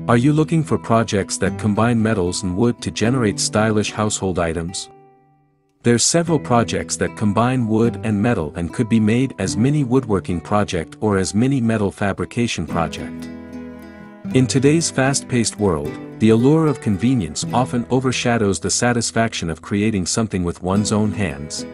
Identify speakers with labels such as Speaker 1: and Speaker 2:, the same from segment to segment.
Speaker 1: Are you looking for projects that combine metals and wood to generate stylish household items? There's several projects that combine wood and metal and could be made as mini woodworking project or as mini metal fabrication project. In today's fast-paced world, the allure of convenience often overshadows the satisfaction of creating something with one's own hands.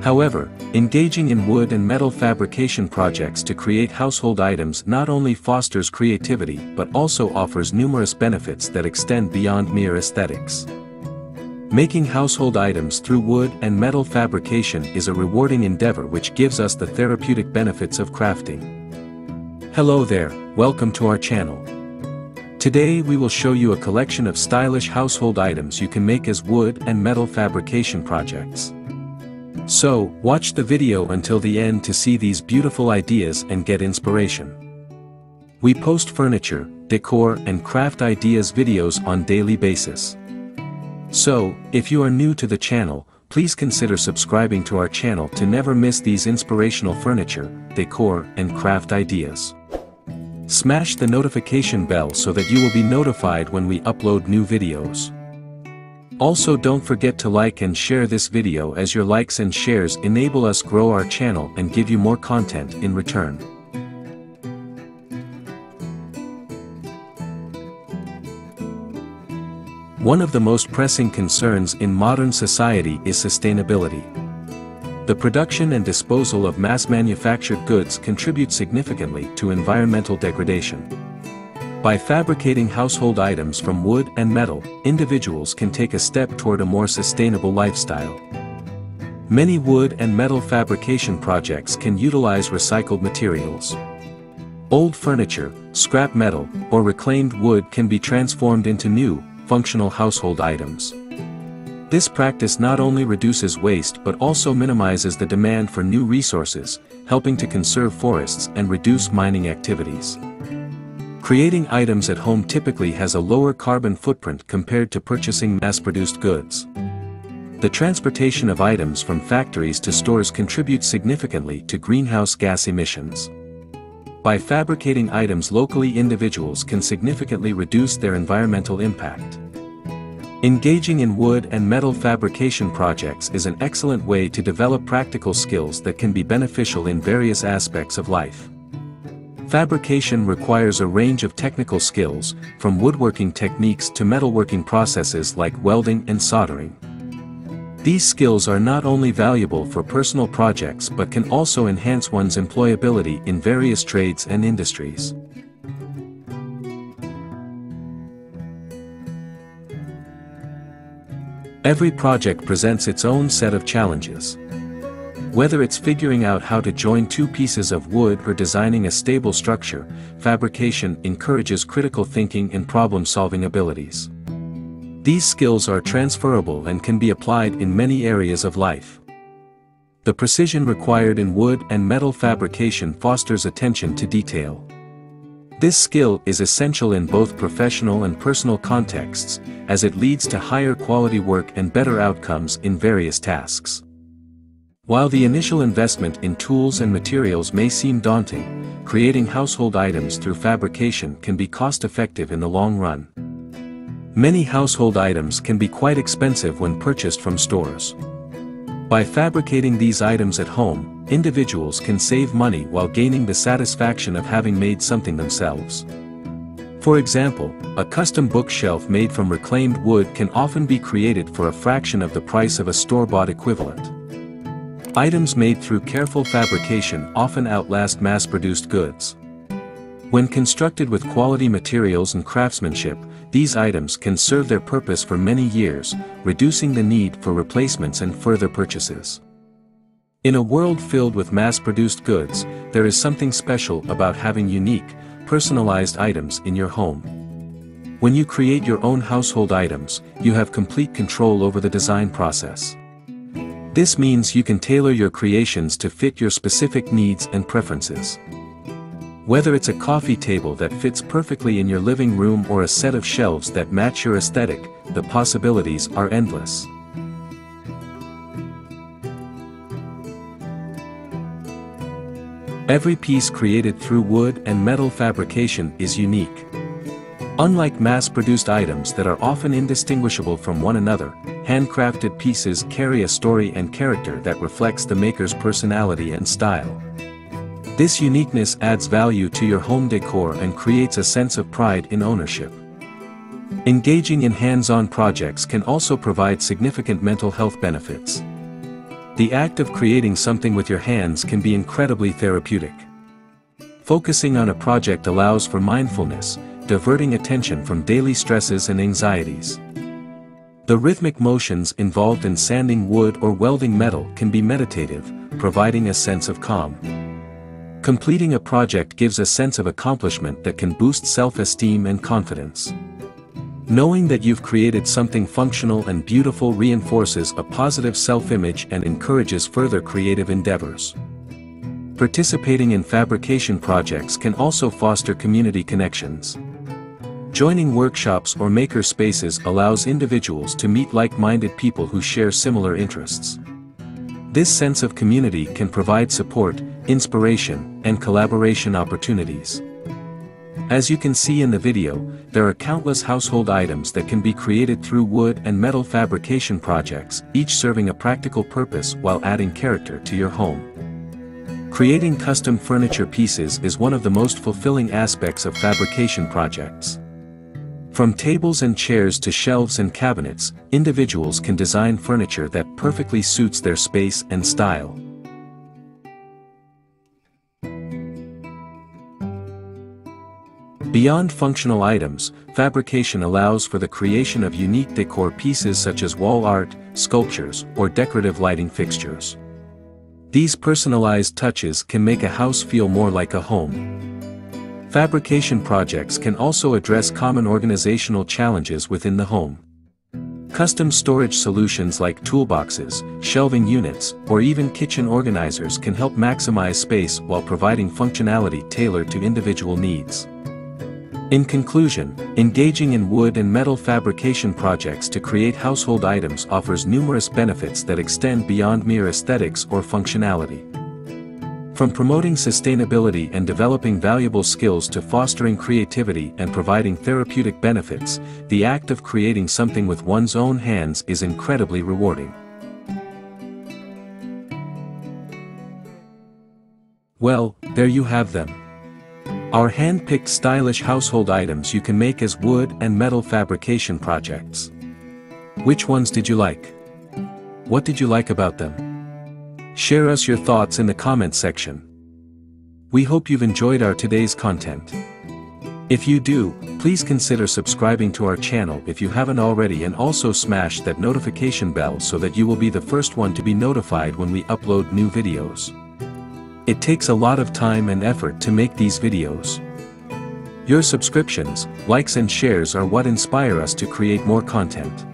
Speaker 1: However, engaging in wood and metal fabrication projects to create household items not only fosters creativity but also offers numerous benefits that extend beyond mere aesthetics. Making household items through wood and metal fabrication is a rewarding endeavor which gives us the therapeutic benefits of crafting. Hello there, welcome to our channel. Today we will show you a collection of stylish household items you can make as wood and metal fabrication projects. So, watch the video until the end to see these beautiful ideas and get inspiration. We post furniture, decor and craft ideas videos on daily basis. So, if you are new to the channel, please consider subscribing to our channel to never miss these inspirational furniture, decor and craft ideas. Smash the notification bell so that you will be notified when we upload new videos. Also, don't forget to like and share this video, as your likes and shares enable us grow our channel and give you more content in return. One of the most pressing concerns in modern society is sustainability. The production and disposal of mass-manufactured goods contribute significantly to environmental degradation. By fabricating household items from wood and metal, individuals can take a step toward a more sustainable lifestyle. Many wood and metal fabrication projects can utilize recycled materials. Old furniture, scrap metal, or reclaimed wood can be transformed into new, functional household items. This practice not only reduces waste but also minimizes the demand for new resources, helping to conserve forests and reduce mining activities. Creating items at home typically has a lower carbon footprint compared to purchasing mass-produced goods. The transportation of items from factories to stores contributes significantly to greenhouse gas emissions. By fabricating items locally, individuals can significantly reduce their environmental impact. Engaging in wood and metal fabrication projects is an excellent way to develop practical skills that can be beneficial in various aspects of life. Fabrication requires a range of technical skills, from woodworking techniques to metalworking processes like welding and soldering. These skills are not only valuable for personal projects but can also enhance one's employability in various trades and industries. Every project presents its own set of challenges. Whether it's figuring out how to join two pieces of wood or designing a stable structure, fabrication encourages critical thinking and problem-solving abilities. These skills are transferable and can be applied in many areas of life. The precision required in wood and metal fabrication fosters attention to detail. This skill is essential in both professional and personal contexts, as it leads to higher quality work and better outcomes in various tasks. While the initial investment in tools and materials may seem daunting, creating household items through fabrication can be cost-effective in the long run. Many household items can be quite expensive when purchased from stores. By fabricating these items at home, individuals can save money while gaining the satisfaction of having made something themselves. For example, a custom bookshelf made from reclaimed wood can often be created for a fraction of the price of a store-bought equivalent. Items made through careful fabrication often outlast mass-produced goods. When constructed with quality materials and craftsmanship, these items can serve their purpose for many years, reducing the need for replacements and further purchases. In a world filled with mass-produced goods, there is something special about having unique, personalized items in your home. When you create your own household items, you have complete control over the design process. This means you can tailor your creations to fit your specific needs and preferences. Whether it's a coffee table that fits perfectly in your living room or a set of shelves that match your aesthetic, the possibilities are endless. Every piece created through wood and metal fabrication is unique. Unlike mass-produced items that are often indistinguishable from one another, handcrafted pieces carry a story and character that reflects the maker's personality and style. This uniqueness adds value to your home decor and creates a sense of pride in ownership. Engaging in hands-on projects can also provide significant mental health benefits. The act of creating something with your hands can be incredibly therapeutic. Focusing on a project allows for mindfulness, diverting attention from daily stresses and anxieties. The rhythmic motions involved in sanding wood or welding metal can be meditative, providing a sense of calm. Completing a project gives a sense of accomplishment that can boost self-esteem and confidence. Knowing that you've created something functional and beautiful reinforces a positive self-image and encourages further creative endeavors. Participating in fabrication projects can also foster community connections. Joining workshops or maker spaces allows individuals to meet like-minded people who share similar interests. This sense of community can provide support, inspiration, and collaboration opportunities. As you can see in the video, there are countless household items that can be created through wood and metal fabrication projects, each serving a practical purpose while adding character to your home. Creating custom furniture pieces is one of the most fulfilling aspects of fabrication projects. From tables and chairs to shelves and cabinets, individuals can design furniture that perfectly suits their space and style. Beyond functional items, fabrication allows for the creation of unique decor pieces such as wall art, sculptures, or decorative lighting fixtures. These personalized touches can make a house feel more like a home. Fabrication projects can also address common organizational challenges within the home. Custom storage solutions like toolboxes, shelving units, or even kitchen organizers can help maximize space while providing functionality tailored to individual needs. In conclusion, engaging in wood and metal fabrication projects to create household items offers numerous benefits that extend beyond mere aesthetics or functionality. From promoting sustainability and developing valuable skills to fostering creativity and providing therapeutic benefits, the act of creating something with one's own hands is incredibly rewarding. Well, there you have them. Our hand-picked stylish household items you can make as wood and metal fabrication projects. Which ones did you like? What did you like about them? Share us your thoughts in the comments section. We hope you've enjoyed our today's content. If you do, please consider subscribing to our channel if you haven't already, and also smash that notification bell so that you will be the first one to be notified when we upload new videos. It takes a lot of time and effort to make these videos. Your subscriptions, likes and shares are what inspire us to create more content.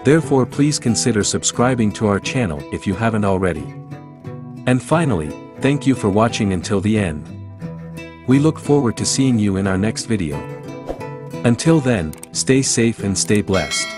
Speaker 1: Therefore, please consider subscribing to our channel if you haven't already. And finally, thank you for watching until the end. We look forward to seeing you in our next video. Until then, stay safe and stay blessed.